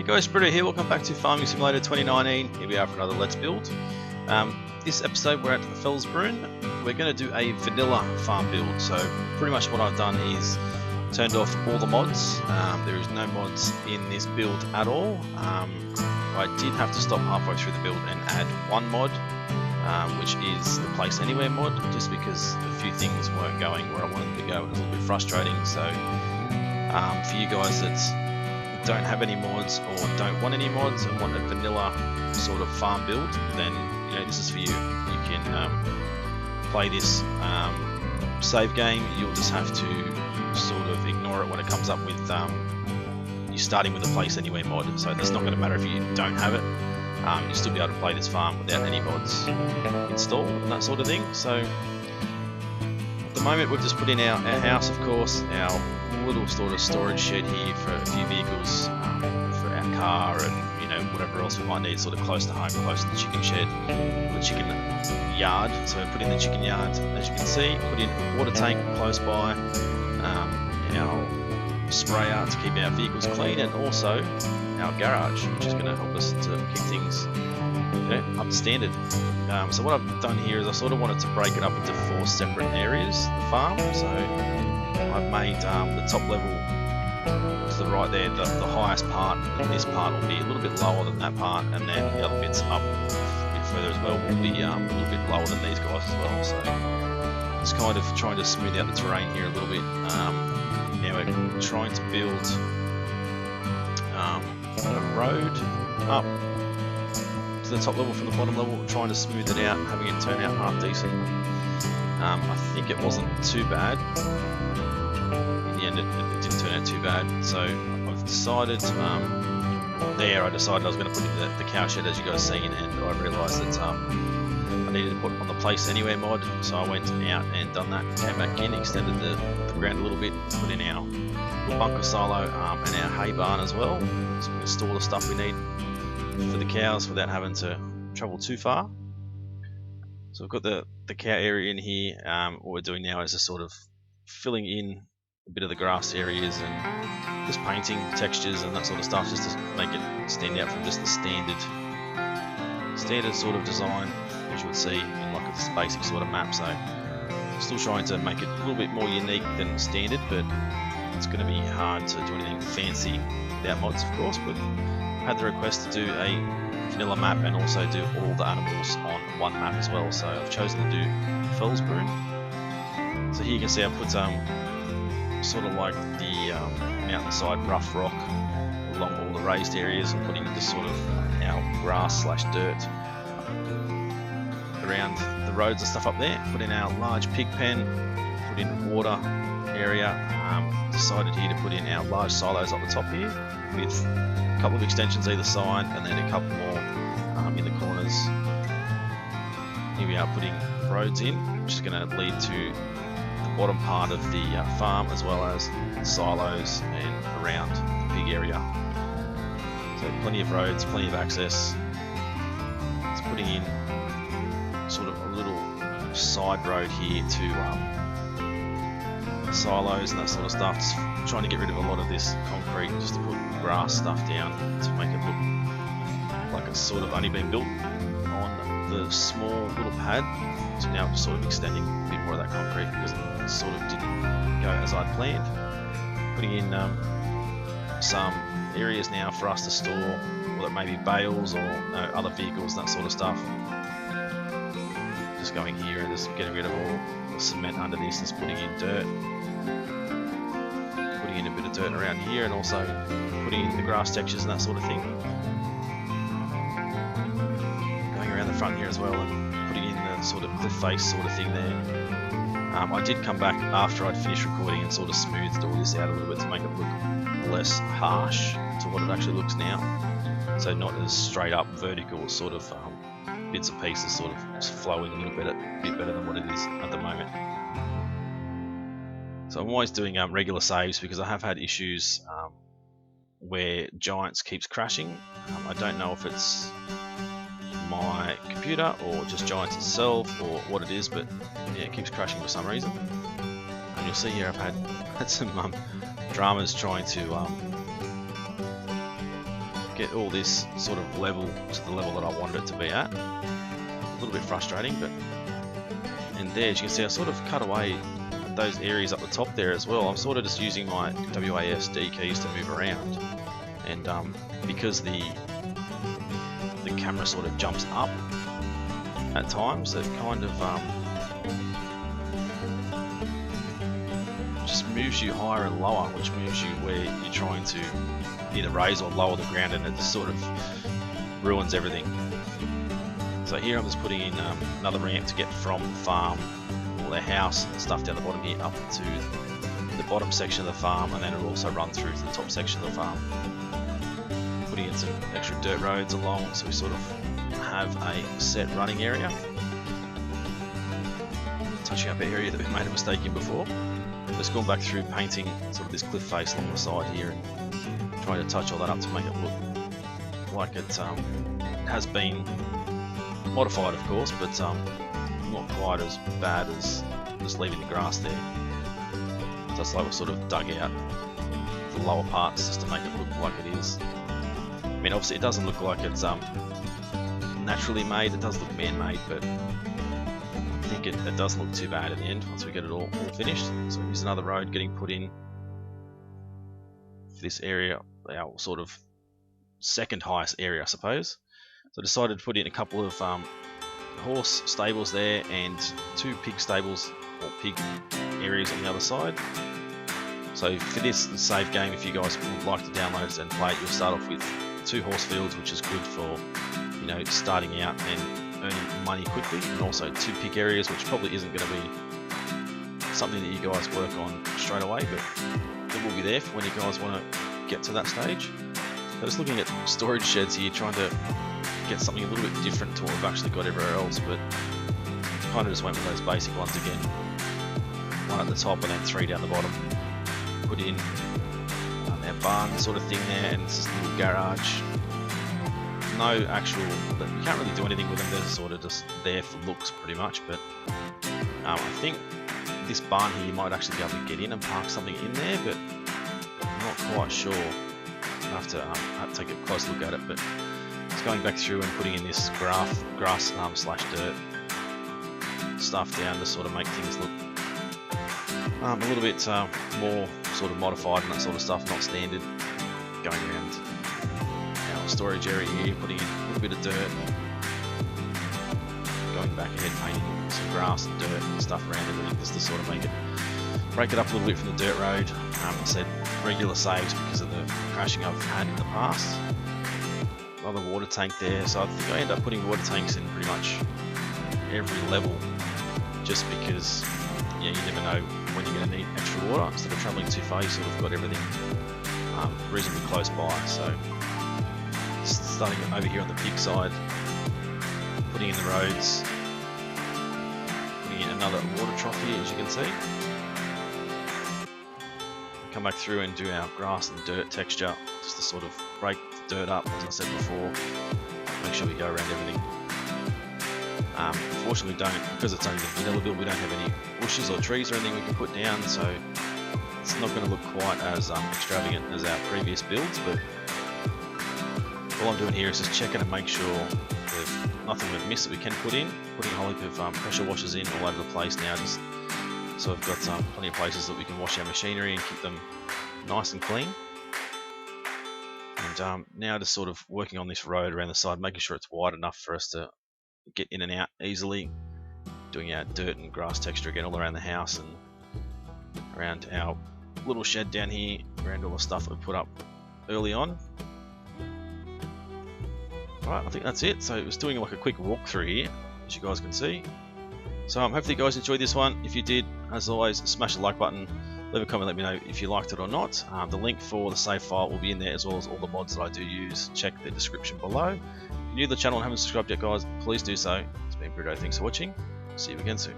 Guys, Britto here, welcome back to Farming Simulator 2019. Here we are for another Let's Build. This episode we're at the Felsbrunn. We're going to do a vanilla farm build. So pretty much what I've done is turned off all the mods. There is no mods in this build at all. I did have to stop halfway through the build and add one mod, which is the Place Anywhere mod, just because a few things weren't going where I wanted them to go. It was a little bit frustrating. So for you guys that don't have any mods or don't want any mods and want a vanilla sort of farm build, then this is for you. You can play this save game. You'll just have to sort of ignore it when it comes up with you starting with a Place Anywhere mod. So that's not going to matter if you don't have it. You'll still be able to play this farm without any mods installed and that sort of thing. So at the moment we've just put in our house, of course, our little sort of storage shed here for a few vehicles, for our car and whatever else we might need, sort of close to home, close to the chicken shed, the chicken yard. So we put in the chicken yard, as you can see, put in a water tank close by, our sprayer to keep our vehicles clean, and also our garage, which is going to help us to keep things up to standard. So what I've done here is I sort of wanted to break it up into 4 separate areas, the farm. So I've made the top level to the right there, the highest part, and this part will be a little bit lower than that part, and then the other bits up a bit further as well will be a little bit lower than these guys as well. So it's kind of trying to smooth out the terrain here a little bit. Now we're trying to build a road up to the top level from the bottom level, trying to smooth it out and having it turn out half decent. I think it wasn't too bad. In the end it didn't turn out too bad, so I've decided I decided I was going to put in the cow shed, as you guys seen, and I realised that I needed to put on the Place Anywhere mod, so I went out and done that, came back in, extended the ground a little bit, put in our bunker silo and our hay barn as well, so we can store the stuff we need for the cows without having to travel too far. So we've got the cow area in here. What we're doing now is just sort of filling in a bit of the grass areas and just painting textures and that sort of stuff, just to make it stand out from just the standard sort of design as you would see in like a basic sort of map. So still trying to make it a little bit more unique than standard, but it's going to be hard to do anything fancy without mods, of course. But I had the request to do a vanilla map and also do all the animals on one map as well, so I've chosen to do Felsbrunn. So here you can see I put sort of like the mountainside rough rock along all the raised areas, and putting just sort of our grass / dirt around the roads and stuff up there. Put in our large pig pen, put in water area. Decided here to put in our large silos up the top here with a couple of extensions either side, and then a couple more in the corners. Here we are putting roads in, which is going to lead to the bottom part of the farm, as well as silos and around the pig area. So plenty of roads, plenty of access. It's putting in sort of a little side road here to silos and that sort of stuff. Just trying to get rid of a lot of this concrete, just to put grass stuff down to make it look like it's sort of only been built on the small little pad. So now just sort of extending a bit more of that concrete because it sort of didn't go as I'd planned. Putting in some areas now for us to store, whether it may be bales or other vehicles and that sort of stuff. Just going here and just getting rid of all the cement under this, just putting in dirt. Putting in a bit of dirt around here, and also putting in the grass textures and that sort of thing. Going around the front here as well, and putting in the sort of the face sort of thing there. I did come back after I'd finished recording and sort of smoothed all this out a little bit to make it look less harsh to what it actually looks now. So not as straight up vertical sort of bits and pieces, sort of flowing a little bit better than what it is at the moment. So I'm always doing regular saves because I have had issues where Giants keeps crashing. I don't know if it's my computer or just Giants itself or what it is, but yeah, it keeps crashing for some reason. And you'll see here I've had some dramas trying to get all this sort of level to the level that I wanted it to be at. A little bit frustrating, but and there as you can see I sort of cut away those areas up the top there as well. I'm sort of just using my WASD keys to move around, and because the camera sort of jumps up at times, it kind of just moves you higher and lower, which moves you where you're trying to either raise or lower the ground, and it just sort of ruins everything. So here I'm just putting in another ramp to get from the farm or the house and stuff down the bottom here up to the bottom section of the farm, and then it'll also run through to the top section of the farm. Putting in some extra dirt roads along so we sort of have a set running area. Touching up an area that we made a mistake in before. Just going back through painting sort of this cliff face along the side here and trying to touch all that up to make it look like it has been modified, of course, but not quite as bad as just leaving the grass there. Just like we sort of dug out the lower parts just to make it look like it is. I mean, obviously it doesn't look like it's naturally made, it does look man-made, but I think it doesn't look too bad at the end once we get it all finished. So here's another road getting put in for this area, our sort of second highest area, I suppose. So I decided to put in a couple of horse stables there and 2 pig stables or pig areas on the other side. So for this save game, if you guys would like to download it and play it, you'll start off with 2 horse fields, which is good for, you know, starting out and earning money quickly, and also 2 pig areas, which probably isn't going to be something that you guys work on straight away, but it will be there for when you guys want to get to that stage. So just looking at storage sheds here, trying to get something a little bit different to what we've actually got everywhere else, but kind of just went with those basic ones again. 1 at the top and then 3 down the bottom. Put in our barn sort of thing there, and it's just a little garage. No actual, you can't really do anything with them, they're sort of just there for looks pretty much, but I think this barn here you might actually be able to get in and park something in there, but I'm not quite sure. I have to take a close look at it, but just going back through and putting in this grass slash dirt stuff down to sort of make things look a little bit more sort of modified and that sort of stuff, not standard. Going around our storage area here, putting in a little bit of dirt, going back ahead painting some grass and dirt and stuff around everything just to sort of break it up a little bit from the dirt road. I said regular saves because of the crashing I've had in the past. Another water tank there, so I think I end up putting water tanks in pretty much every level, just because you never know when you're going to need extra water. Instead of travelling too far, you sort of got everything reasonably close by. So starting over here on the pig side, putting in the roads, putting in another water trough here, as you can see. Come back through and do our grass and dirt texture, just to sort of break the dirt up, as I said before. Make sure we go around everything. Unfortunately, because it's only the vanilla build, we don't have any bushes or trees or anything we can put down, so it's not going to look quite as extravagant as our previous builds. But all I'm doing here is just checking and make sure there's nothing we've missed that we can put in. Putting a whole heap of pressure washers in all over the place now, just so we've got plenty of places that we can wash our machinery and keep them nice and clean. And now just sort of working on this road around the side, making sure it's wide enough for us to get in and out easily. Doing our dirt and grass texture again all around the house and around our little shed down here, around all the stuff that we put up early on. Alright, I think that's it. So it was doing like a quick walkthrough here, as you guys can see. So hopefully you guys enjoyed this one. If you did, as always, smash the like button, leave a comment, let me know if you liked it or not. The link for the save file will be in there, as well as all the mods that I do use. Check the description below. If you're new to the channel and haven't subscribed yet, guys, please do so. It's been Britto, thanks for watching. See you again soon.